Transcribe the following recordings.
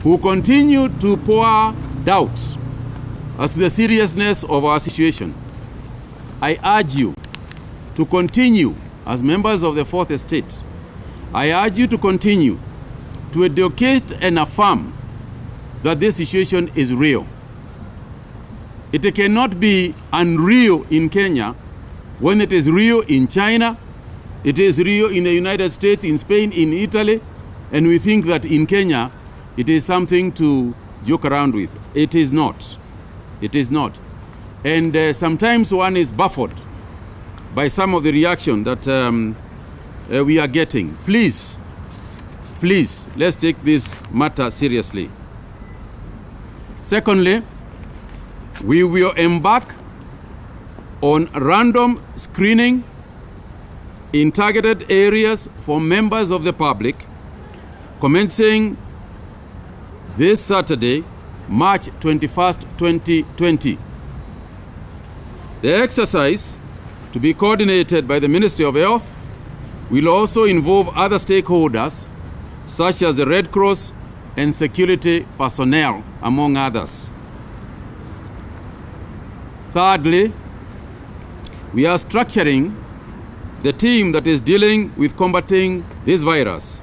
who continue to pour doubts as to the seriousness of our situation, I urge you to continue as members of the Fourth Estate. I urge you to continue to educate and affirm that this situation is real. It cannot be unreal in Kenya when it is real in China, it is real in the United States, in Spain, in Italy, and we think that in Kenya it is something to joke around with. It is not. It is not. And sometimes one is baffled by some of the reaction that we are getting. Please, let's take this matter seriously. Secondly, we will embark on random screening in targeted areas for members of the public, commencing this Saturday, March 21st, 2020. The exercise, to be coordinated by the Ministry of Health, will also involve other stakeholders, such as the Red Cross and security personnel, among others. Thirdly, we are structuring the team that is dealing with combating this virus.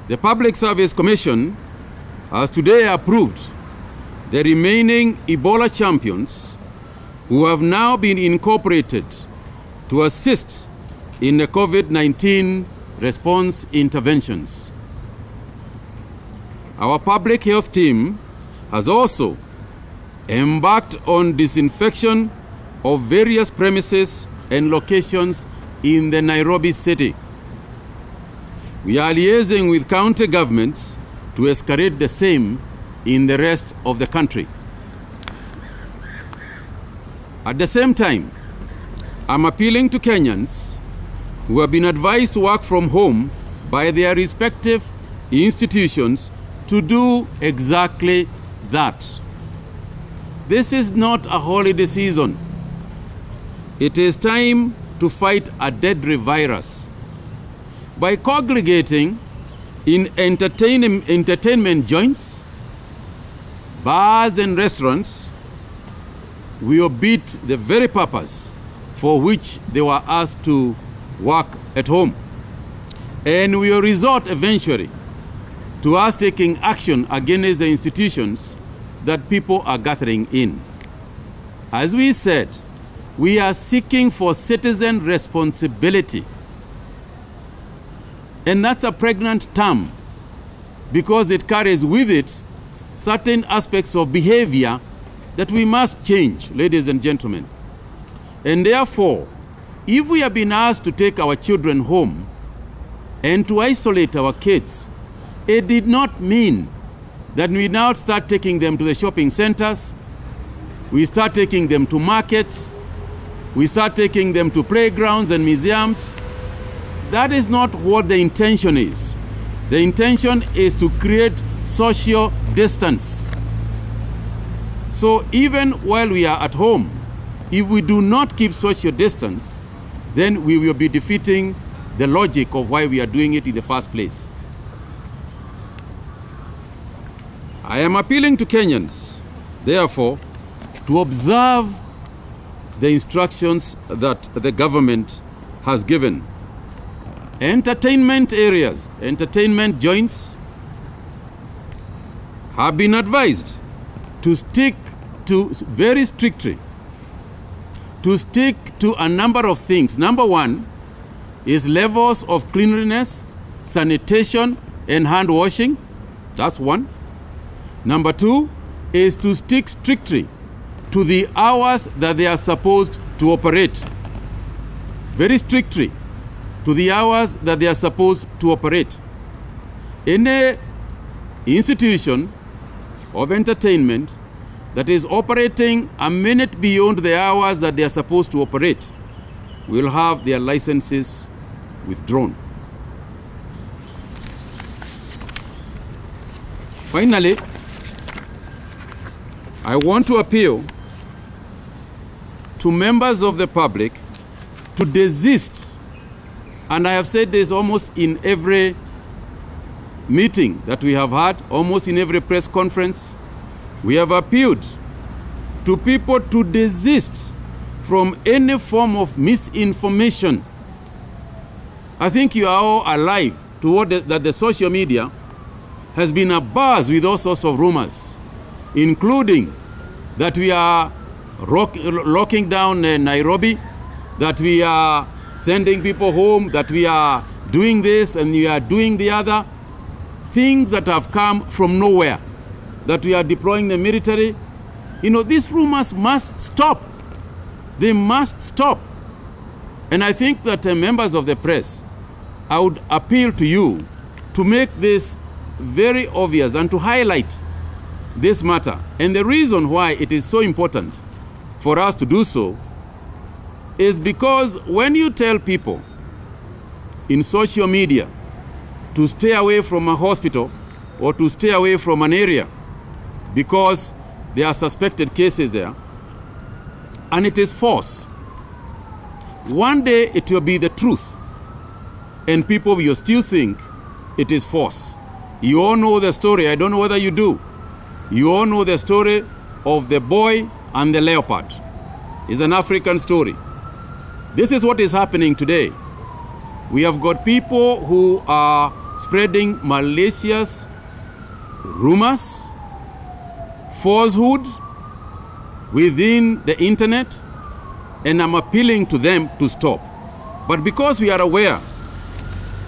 The Public Service Commission has today approved the remaining Ebola champions who have now been incorporated to assist in the COVID-19 response interventions. Our public health team has also embarked on disinfection of various premises and locations in the Nairobi city. We are liaising with county governments to escalate the same in the rest of the country. At the same time, I'm appealing to Kenyans who have been advised to work from home by their respective institutions to do exactly that. This is not a holiday season. It is time to fight a deadly virus. By congregating in entertainment joints, bars and restaurants, we will beat the very purpose for which they were asked to work at home. And we will resort eventually to us taking action against the institutions that people are gathering in. As we said, we are seeking for citizen responsibility. And that's a pregnant term because it carries with it certain aspects of behavior that we must change, ladies and gentlemen. And therefore, if we have been asked to take our children home and to isolate our kids, it did not mean that we now start taking them to the shopping centers, we start taking them to markets, we start taking them to playgrounds and museums. That is not what the intention is. The intention is to create social distance. So even while we are at home, if we do not keep social distance, then we will be defeating the logic of why we are doing it in the first place. I am appealing to Kenyans, therefore, to observe the instructions that the government has given. Entertainment areas, entertainment joints have been advised to stick to very strictly, to stick to a number of things. Number one is levels of cleanliness, sanitation, and hand washing. That's one. Number two is to stick strictly to the hours that they are supposed to operate. Very strictly to the hours that they are supposed to operate. Any institution of entertainment that is operating a minute beyond the hours that they are supposed to operate will have their licenses withdrawn. Finally, I want to appeal to members of the public to desist, and I have said this almost in every meeting that we have had, almost in every press conference, we have appealed to people to desist from any form of misinformation. I think you are all alive to what that the social media has been abuzz with all sorts of rumors, including that we are locking down Nairobi, that we are sending people home, that we are doing this and we are doing the other. Things that have come from nowhere, that we are deploying the military. You know, these rumors must stop. They must stop. And I think that members of the press, I would appeal to you to make this very obvious and to highlight this matter. And the reason why it is so important for us to do so is because when you tell people in social media to stay away from a hospital or to stay away from an area because there are suspected cases there, and it is false, one day it will be the truth, and people will still think it is false. You all know the story. I don't know whether you do. You all know the story of the boy and the leopard. It's an African story. This is what is happening today. We have got people who are spreading malicious rumors, falsehood within the internet, and I'm appealing to them to stop. But because we are aware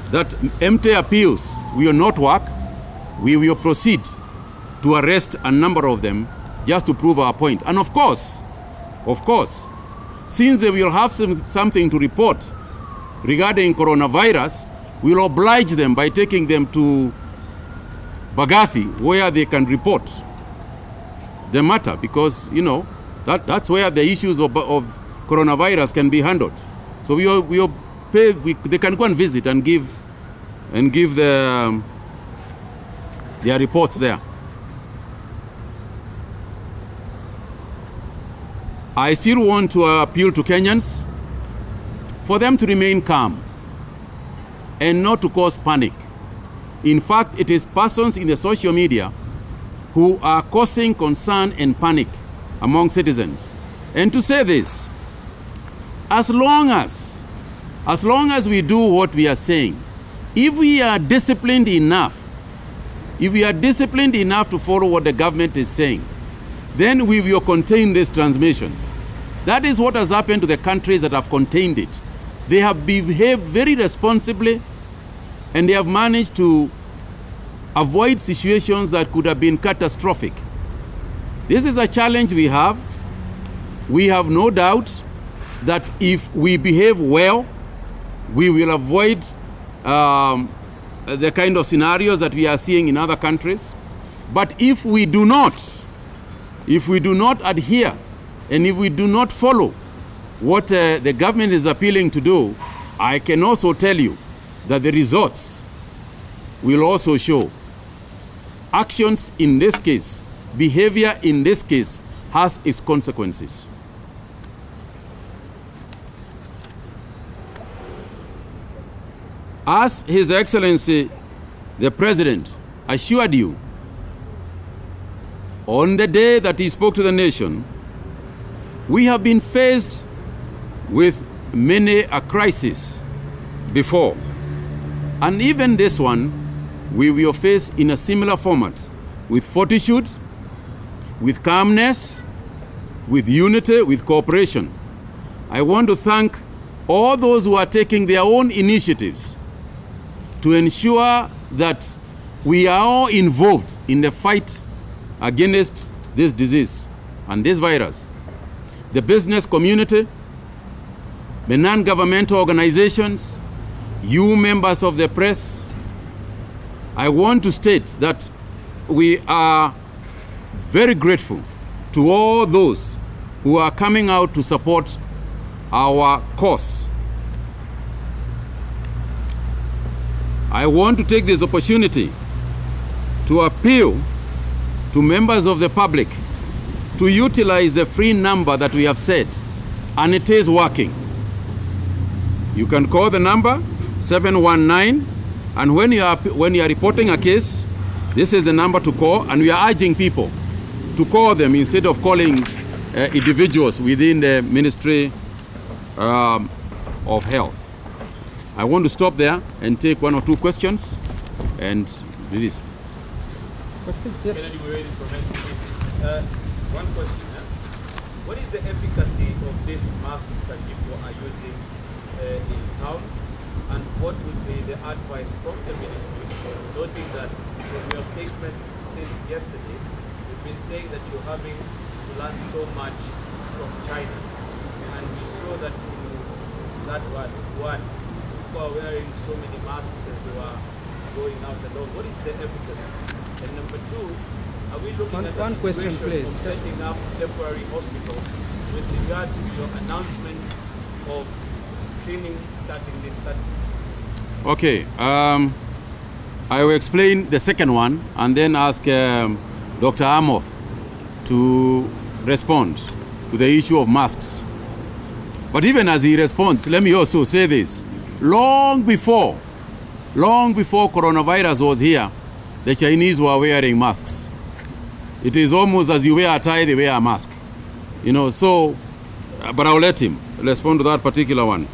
that empty appeals will not work, we will proceed to arrest a number of them just to prove our point. And of course, since they will have something to report regarding coronavirus, we'll oblige them by taking them to Bagathi, where they can report the matter, because, you know, that's where the issues of coronavirus can be handled. So we'll pay, they can go and visit and give their reports there. I still want to appeal to Kenyans for them to remain calm and not to cause panic. In fact, it is persons in the social media who are causing concern and panic among citizens. And to say this, as long as we do what we are saying, if we are disciplined enough to follow what the government is saying, then we will contain this transmission. That is what has happened to the countries that have contained it. They have behaved very responsibly, and they have managed to avoid situations that could have been catastrophic. This is a challenge we have. We have no doubt that if we behave well, we will avoid the kind of scenarios that we are seeing in other countries. But if we do not adhere, and if we do not follow what the government is appealing to do, I can also tell you that the results will also show. Actions in this case, behavior in this case, has its consequences. As His Excellency the President assured you on the day that he spoke to the nation, we have been faced with many a crisis before. And even this one, we will face in a similar format, with fortitude, with calmness, with unity, with cooperation. I want to thank all those who are taking their own initiatives to ensure that we are all involved in the fight against this disease and this virus. The business community, the non-governmental organizations, you members of the press, I want to state that we are very grateful to all those who are coming out to support our cause. I want to take this opportunity to appeal to members of the public to utilize the free number that we have said, and it is working. You can call the number And when you are reporting a case, this is the number to call, and we are urging people to call them instead of calling individuals within the Ministry of Health. I want to stop there and take one or two questions, and this. One question. What is the efficacy of these masks that people are using in town, and what would be the advice from the ministry, noting that from your statements since yesterday, you've been saying that you're having to learn so much from China, and we saw that in that one, people are wearing so many masks as they were going out alone. What is the efficacy? And number two, are we looking at one question, please, of setting up temporary hospitals with regards to your announcement of screening starting this Saturday? Okay, I will explain the second one and then ask Dr. Amoth to respond to the issue of masks. But even as he responds, let me also say this. Long before coronavirus was here, the Chinese were wearing masks. It is almost as you wear a tie, they wear a mask. You know, so, but I'll let him respond to that particular one.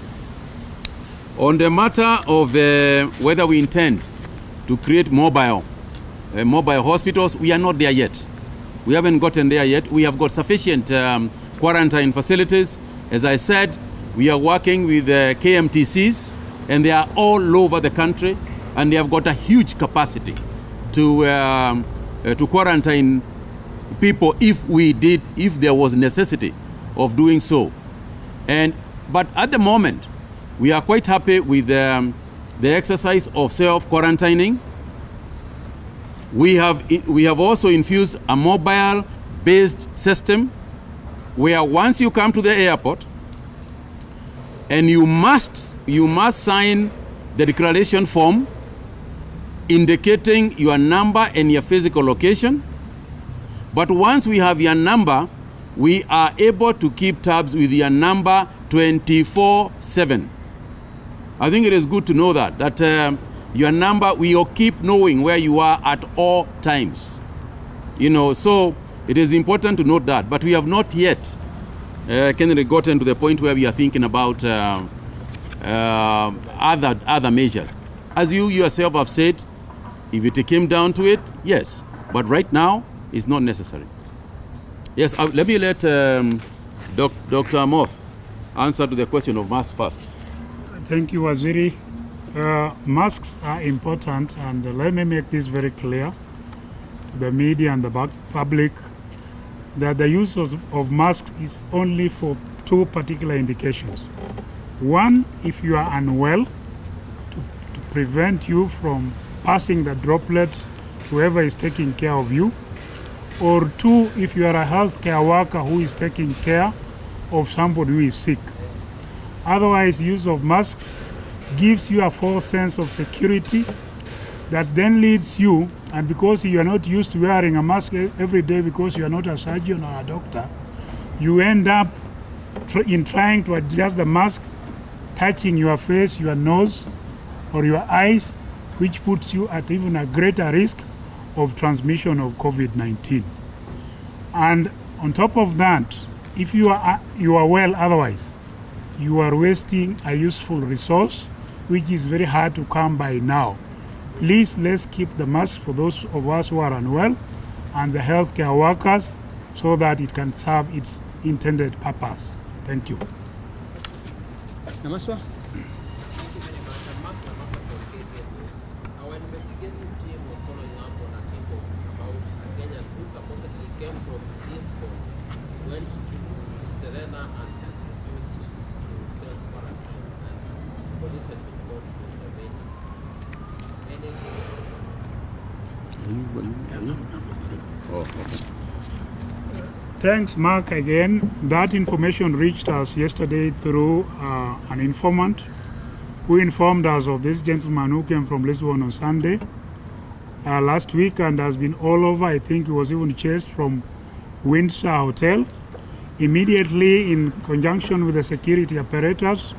On the matter of whether we intend to create mobile hospitals, we are not there yet. We haven't gotten there yet. We have got sufficient quarantine facilities. As I said, we are working with KMTCs, and they are all over the country, and they have got a huge capacity to quarantine people if there was necessity of doing so. But at the moment, we are quite happy with the exercise of self-quarantining. We have also infused a mobile-based system where once you come to the airport, and you must sign the declaration form indicating your number and your physical location. But once we have your number, we are able to keep tabs with your number 24/7. I think it is good to know that your number, we will keep knowing where you are at all times. You know, so it is important to note that. But we have not yet gotten to the point where we are thinking about other measures. As you yourself have said, if it came down to it, yes. But right now, it's not necessary. Yes, let me let Dr. Amoth answer to the question of masks first. Thank you, Waziri. Masks are important, and let me make this very clear to the media and the public that the use of masks is only for two particular indications. One, if you are unwell, to prevent you from passing the droplet to whoever is taking care of you. Or two, if you are a healthcare worker who is taking care of somebody who is sick. Otherwise, use of masks gives you a false sense of security that then leads you, and because you are not used to wearing a mask every day because you are not a surgeon or a doctor, you end up in trying to adjust the mask, touching your face, your nose, or your eyes, which puts you at even a greater risk of transmission of COVID-19. And on top of that, if you are well otherwise, you are wasting a useful resource, which is very hard to come by now. Please, let's keep the mask for those of us who are unwell and the healthcare workers so that it can serve its intended purpose. Thank you. Namaswa? Our investigative team was following up on a tip about a Kenyan who supposedly came from Lisbon, went to Serena and refused to self-quarantine, and police had been called to intervene. Thanks, Mark, again. That information reached us yesterday through an informant who informed us of this gentleman who came from Lisbon on Sunday last week and has been all over. I think he was even chased from Windsor Hotel. Immediately, in conjunction with the security apparatus,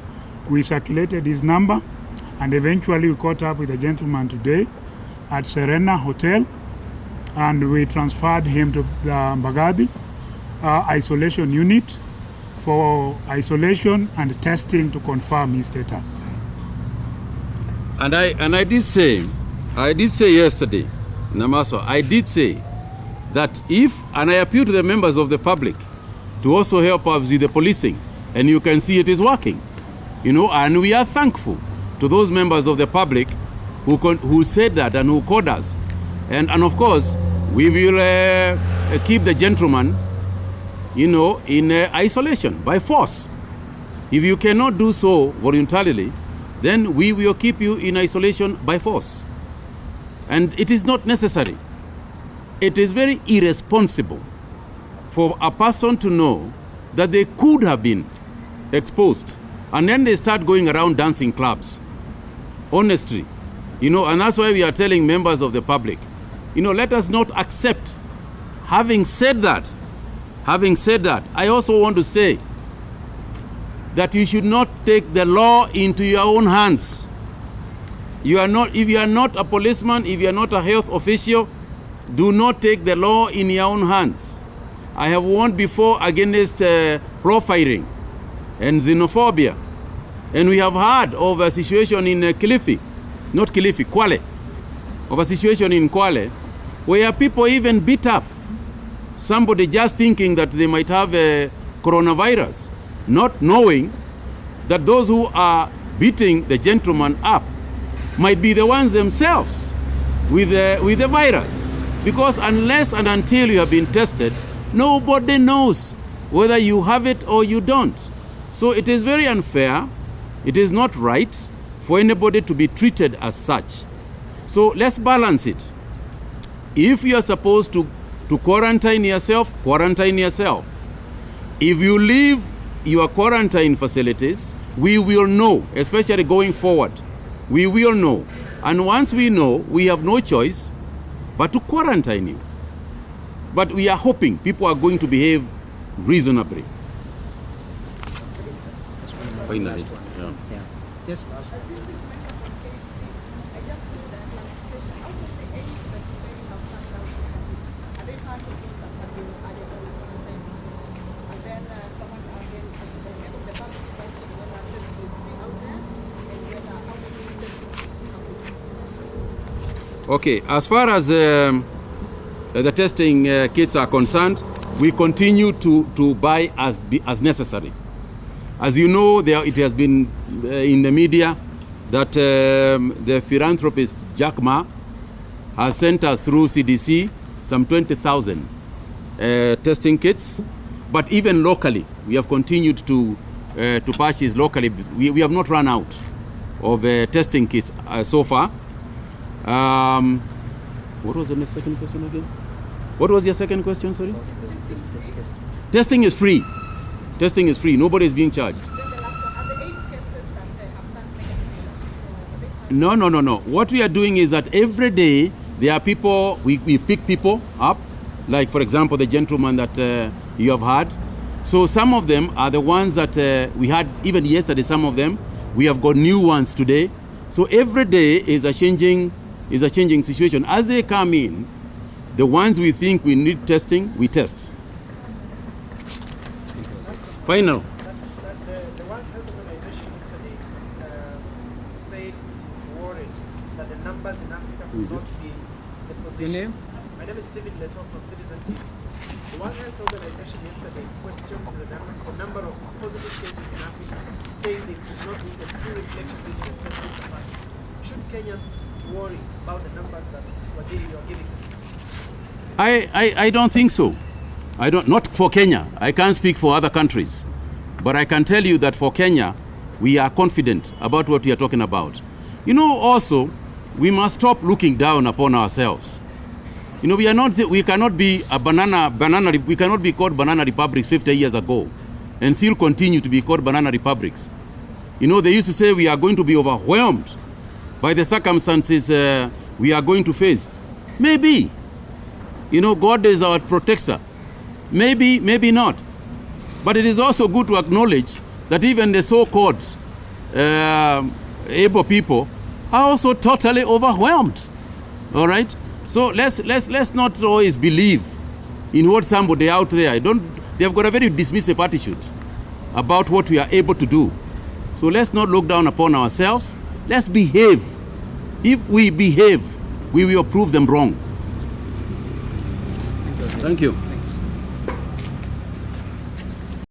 we circulated his number And eventually we caught up with the gentleman today at Serena Hotel, and we transferred him to the Mbagathi isolation unit for isolation and testing to confirm his status. And I did say yesterday, Namaso, I did say that and I appeal to the members of the public to also help us with the policing, and you can see it is working, and we are thankful to those members of the public who said that and who called us, and of course we will keep the gentleman, in isolation by force. If you cannot do so voluntarily, then we will keep you in isolation by force. And it is not necessary. It is very irresponsible for a person to know that they could have been exposed, and then they start going around dancing clubs. Honestly, and that's why we are telling members of the public, let us not accept. Having said that, I also want to say that you should not take the law into your own hands. If you are not a policeman, if you are not a health official, do not take the law in your own hands. I have warned before against profiling and xenophobia. And we have heard of a situation in Kwale, of a situation in Kwale, where people even beat up somebody just thinking that they might have a coronavirus, not knowing that those who are beating the gentleman up might be the ones themselves with the virus. Because unless and until you have been tested, nobody knows whether you have it or you don't. So it is very unfair. It is not right for anybody to be treated as such. So let's balance it. If you are supposed to quarantine yourself, quarantine yourself. If you leave your quarantine facilities, we will know, especially going forward. We will know. And once we know, we have no choice but to quarantine you. But we are hoping people are going to behave reasonably. Finally. Yeah. Yes. Okay, as far as the testing kits are concerned, we continue to buy as necessary. As you know, it has been in the media that the philanthropist Jack Ma has sent us through CDC some 20,000 testing kits. But even locally, we have continued to purchase locally. We have not run out of testing kits so far. What was the second question again? What was your second question, sorry? Testing is free. Testing is free. Nobody is being charged. No. What we are doing is that every day there are people, we pick people up, like for example the gentleman that you have had. So some of them are the ones that we had even yesterday, some of them. We have got new ones today. So every day is a changing situation. As they come in, the ones we think we need testing, we test. Final. The World Health Organization yesterday said it is worried that the numbers in Africa will not be the position. Your name? My name is Stephen Leto from Citizen TV. The World Health Organization yesterday questioned the number of positive cases in Africa, saying they could not be the true reflection of the testing capacity. Should Kenyans worry about the numbers that Waziri you are giving? I don't think so. Not for Kenya. I can't speak for other countries. But I can tell you that for Kenya, we are confident about what we are talking about. Also, we must stop looking down upon ourselves. We cannot be we cannot be called banana republics 50 years ago and still continue to be called banana republics. They used to say we are going to be overwhelmed by the circumstances we are going to face. Maybe, God is our protector. Maybe not. But it is also good to acknowledge that even the so-called able people are also totally overwhelmed. All right? So let's not always believe in what somebody out there. They have got a very dismissive attitude about what we are able to do. So let's not look down upon ourselves. Let's behave. If we behave, we will prove them wrong. Thank you.